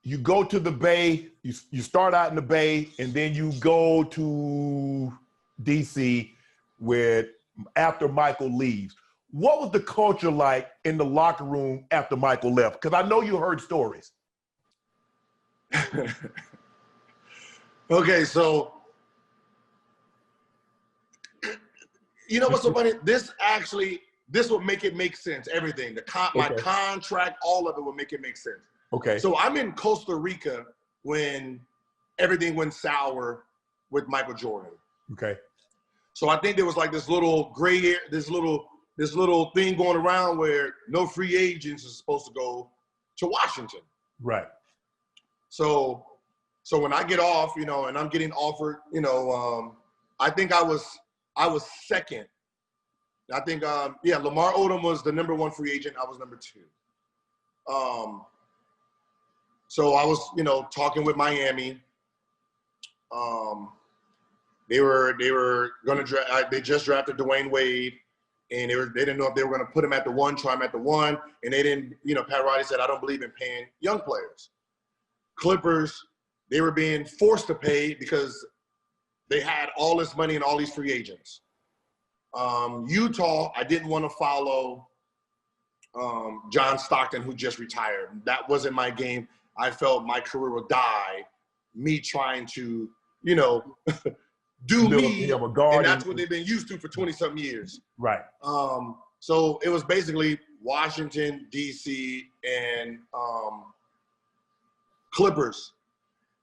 you go to the Bay, you start out in the Bay, and then you go to DC after Michael leaves. What was the culture like in the locker room after Michael left? Because I know you heard stories. Okay, so you know what's so funny? This would make it make sense. Everything, my contract, all of it would make it make sense. Okay. So I'm in Costa Rica when everything went sour with Michael Jordan. Okay. So I think there was like this little gray area, this little thing going around where no free agents are supposed to go to Washington. Right. So when I get off, and I'm getting offered, I think I was second. I think, Lamar Odom was the number 1 free agent. I was number 2. So I was, talking with Miami. They were going to draft. They just drafted Dwayne Wade, and they didn't know if they were going to put him at the 1, try him at the 1, and they didn't. Pat Riley said, "I don't believe in paying young players." Clippers, they were being forced to pay because they had all this money and all these free agents. Utah, I didn't want to follow John Stockton, who just retired. That wasn't my game. I felt my career would die, me trying to, do me, and that's what they've been used to for 20-something years. Right. So it was basically Washington, D.C., and Clippers.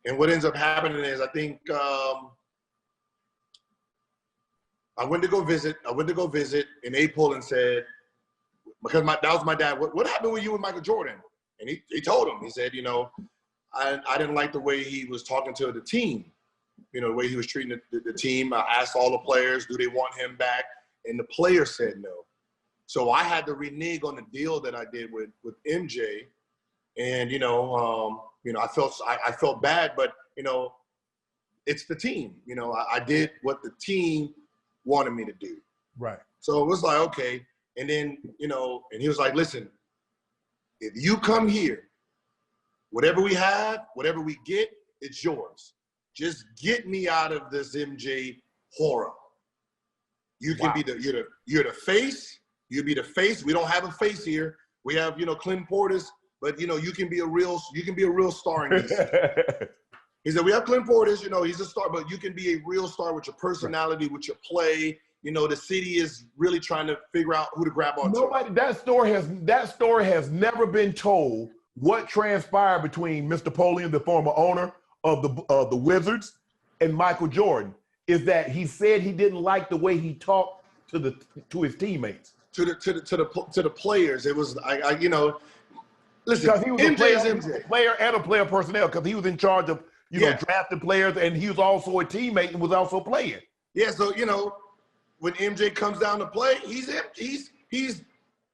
And what ends up happening is I think I went to go visit in April and said, because that was my dad, what happened with you and Michael Jordan? And he told him, he said, I didn't like the way he was talking to the team, the way he was treating the team. I asked all the players, do they want him back? And the players said no. So I had to renege on the deal that I did with MJ. And, I felt bad, but, it's the team. I did what the team wanted me to do. Right. So it was like, okay. And then, and he was like, listen, if you come here, whatever we have, whatever we get, it's yours. Just get me out of this MJ horror. You can be you're the face. You'll be the face. We don't have a face here. We have, Clint Portis, but you can be a real star in this. He said, we have Clint Portis, he's a star, but you can be a real star with your personality, with your play. The city is really trying to figure out who to grab onto. That story has never been told. What transpired between Mr. Polian, the former owner of the Wizards, and Michael Jordan is that he said he didn't like the way he talked to his teammates, to the players. It was listen, because he was a player and a player personnel, because he was in charge of drafting players, and he was also a teammate and was also playing. Yeah, so when MJ comes down to play, he's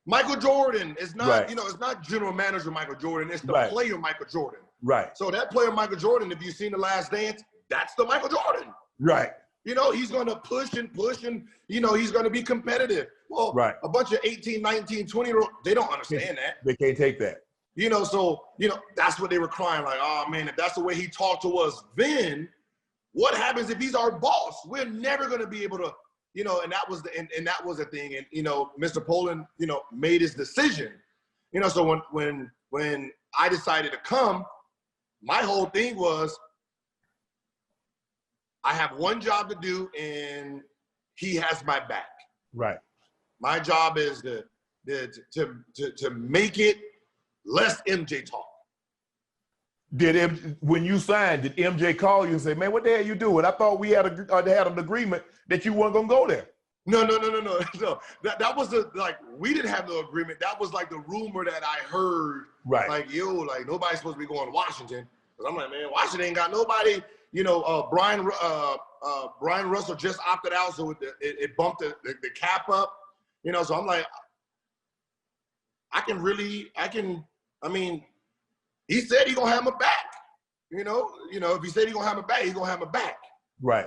Michael Jordan. It's not it's not general manager Michael Jordan. It's the player Michael Jordan. Right. So that player Michael Jordan, if you've seen The Last Dance, that's the Michael Jordan. Right. He's going to push and he's going to be competitive. Well, a bunch of 18, 19, 20-year-olds, they don't understand that. They can't take that. So that's what they were crying, like, oh man, if that's the way he talked to us then, what happens if he's our boss? We're never going to be able to, and that was the thing. And, Mr. Poland, made his decision. So when I decided to come, my whole thing was, I have one job to do, and he has my back. Right. My job is to make it less MJ talk. When you signed, did MJ call you and say, man, what the hell you doing? I thought we had an agreement that you weren't gonna go there. No. That was we didn't have no agreement. That was like the rumor that I heard. Right. Like, nobody's supposed to be going to Washington. Because I'm like, man, Washington ain't got nobody. Brian Russell just opted out, so it bumped the cap up. So I'm like, he said he gonna have my back. If he said he gonna have my back, he gonna have my back. Right.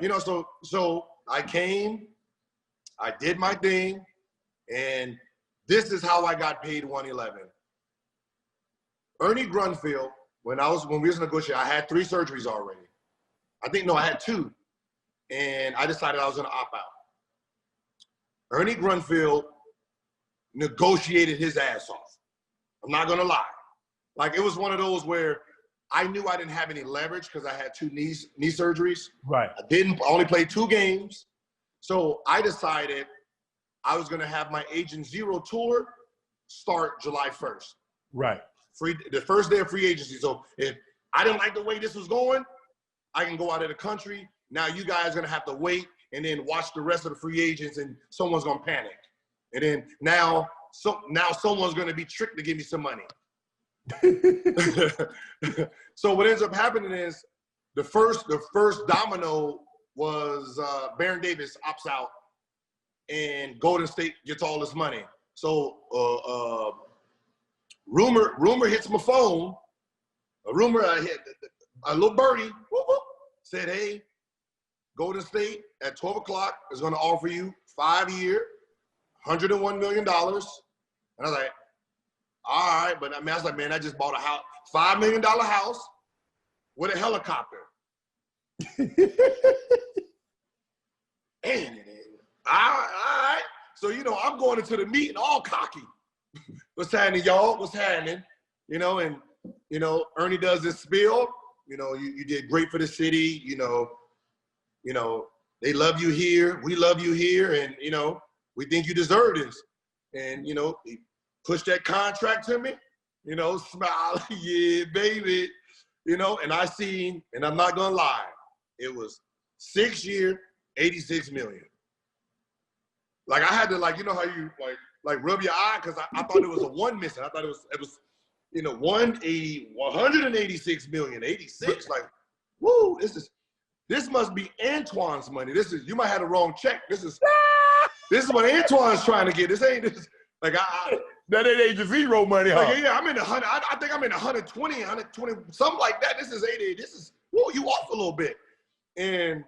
So I came, I did my thing, and this is how I got paid $111. Ernie Grunfeld when we was negotiating, I had 3 surgeries already. I had 2. And I decided I was gonna opt out. Ernie Grunfeld negotiated his ass off. I'm not gonna lie. Like, it was one of those where I knew I didn't have any leverage because I had 2 knee surgeries. Right. I only played 2 games. So I decided I was gonna have my Agent Zero tour start July 1st. Right. The first day of free agency. So if I didn't like the way this was going, I can go out of the country. Now you guys are gonna have to wait and then watch the rest of the free agents, and someone's gonna panic. And then now someone's gonna be tricked to give me some money. So what ends up happening is the first domino was Baron Davis opts out and Golden State gets all this money. So rumor hits my phone. A little birdie whoop, whoop, said, hey, Golden State at 12 o'clock is going to offer you 5-year, $101 million. And I was like, all right. But I was like, man, I just bought a house, $5 million house with a helicopter. And all right. So, I'm going into the meeting all cocky. What's happening, y'all? What's happening? And Ernie does this spiel. You did great for the city. They love you here. We love you here. And, we think you deserve this. And, he pushed that contract to me, smile, yeah, baby. And I seen, and I'm not going to lie, it was 6-year, $86 million. Like, I had to, how you, rub your eye, because I thought it was a 1 missing. I thought it was 186 million, 86. Like, woo, this must be Antoine's money. You might have the wrong check. This is what Antoine's trying to get. This ain't this. Like, that ain't Agent Zero money, huh? Yeah, I'm in the 100. I think I'm in 120, something like that. This is 80. This is, whoa, you off a little bit. And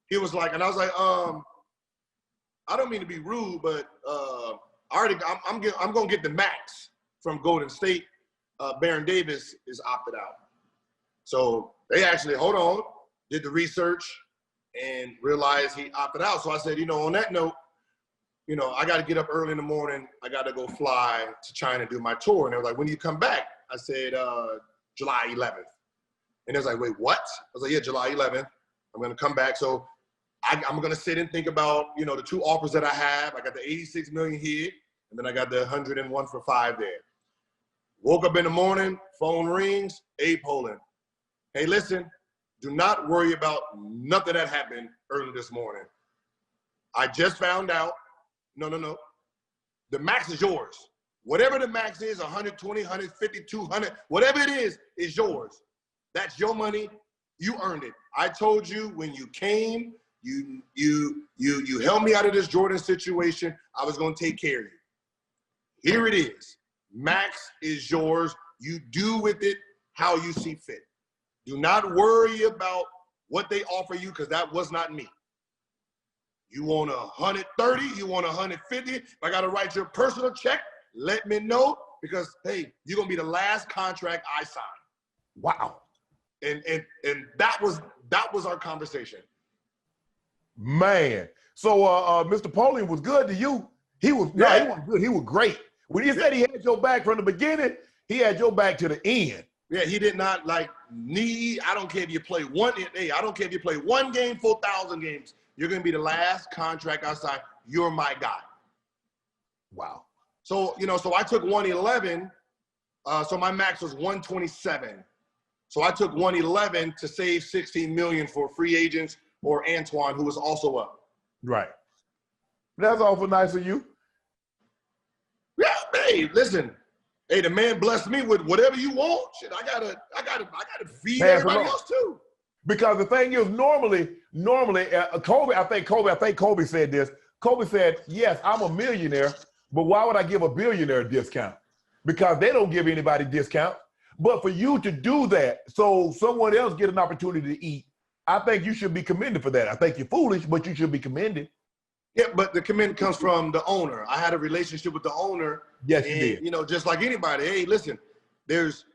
he was like, and I was like, I don't mean to be rude, but I'm gonna get the max from Golden State. Baron Davis is opted out. So they actually, did the research and realized he opted out. So I said, on that note, I got to get up early in the morning. I got to go fly to China and do my tour. And they were like, when do you come back? I said, July 11th. And they was like, wait, what? I was like, yeah, July 11th. I'm going to come back. So I'm going to sit and think about, the 2 offers that I have. I got the 86 million here, and then I got the 101 for 5 there. Woke up in the morning, phone rings, Abe Poland. Hey, listen, do not worry about nothing that happened early this morning. I just found out, no. The max is yours. Whatever the max is, 120, 150, 200, whatever it is yours. That's your money. You earned it. I told you when you came, you helped me out of this Jordan situation. I was going to take care of you. Here it is. Max is yours. You do with it how you see fit. Do not worry about what they offer you, because that was not me. You want 130, you want 150. If I got to write your personal check, let me know, because, hey, you're going to be the last contract I sign. Wow. And that was our conversation. Man. So Mr. Polian was good to you. He wasn't good. He was great. When he said he had your back from the beginning, he had your back to the end. Yeah, he did not need. I don't care if you play one. Hey, I don't care if you play 1 game, 4,000 games. You're gonna be the last contract I sign. You're my guy. Wow. So so I took 111. So my max was 127. So I took 111 to save 16 million for free agents or Antoine, who was also up. Right. That's awful nice of you. Yeah, hey, listen. Hey, the man blessed me with whatever you want. Shit, I gotta feed everybody else too. Because the thing is, normally, Kobe, I think Kobe said this. Kobe said, yes, I'm a millionaire, but why would I give a billionaire a discount? Because they don't give anybody discounts. But for you to do that, so someone else get an opportunity to eat, I think you should be commended for that. I think you're foolish, but you should be commended. Yeah, but the commend comes from the owner. I had a relationship with the owner. Yes, you did. Just like anybody. Hey, listen, there's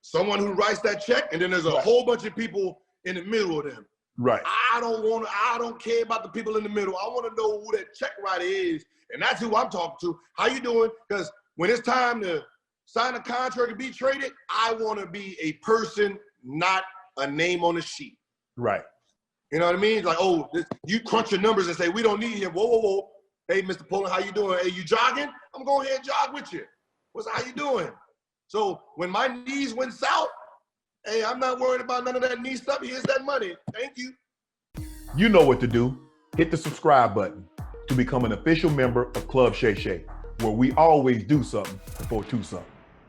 someone who writes that check, and then there's a whole bunch of people in the middle of them. Right. I don't care about the people in the middle. I want to know who that check writer is, and that's who I'm talking to. How you doing? Because when it's time to sign a contract and be traded, I want to be a person, not a name on the sheet. Right. You know what I mean? Like, oh, you crunch your numbers and say, we don't need him. Whoa, whoa, whoa. Hey, Mr. Poland, how you doing? Hey, you jogging? I'm going ahead and jog with you. How you doing? So when my knees went south, hey, I'm not worried about none of that knee stuff. Here's that money. Thank you. You know what to do. Hit the subscribe button to become an official member of Club Shay Shay, where we always do something for two something.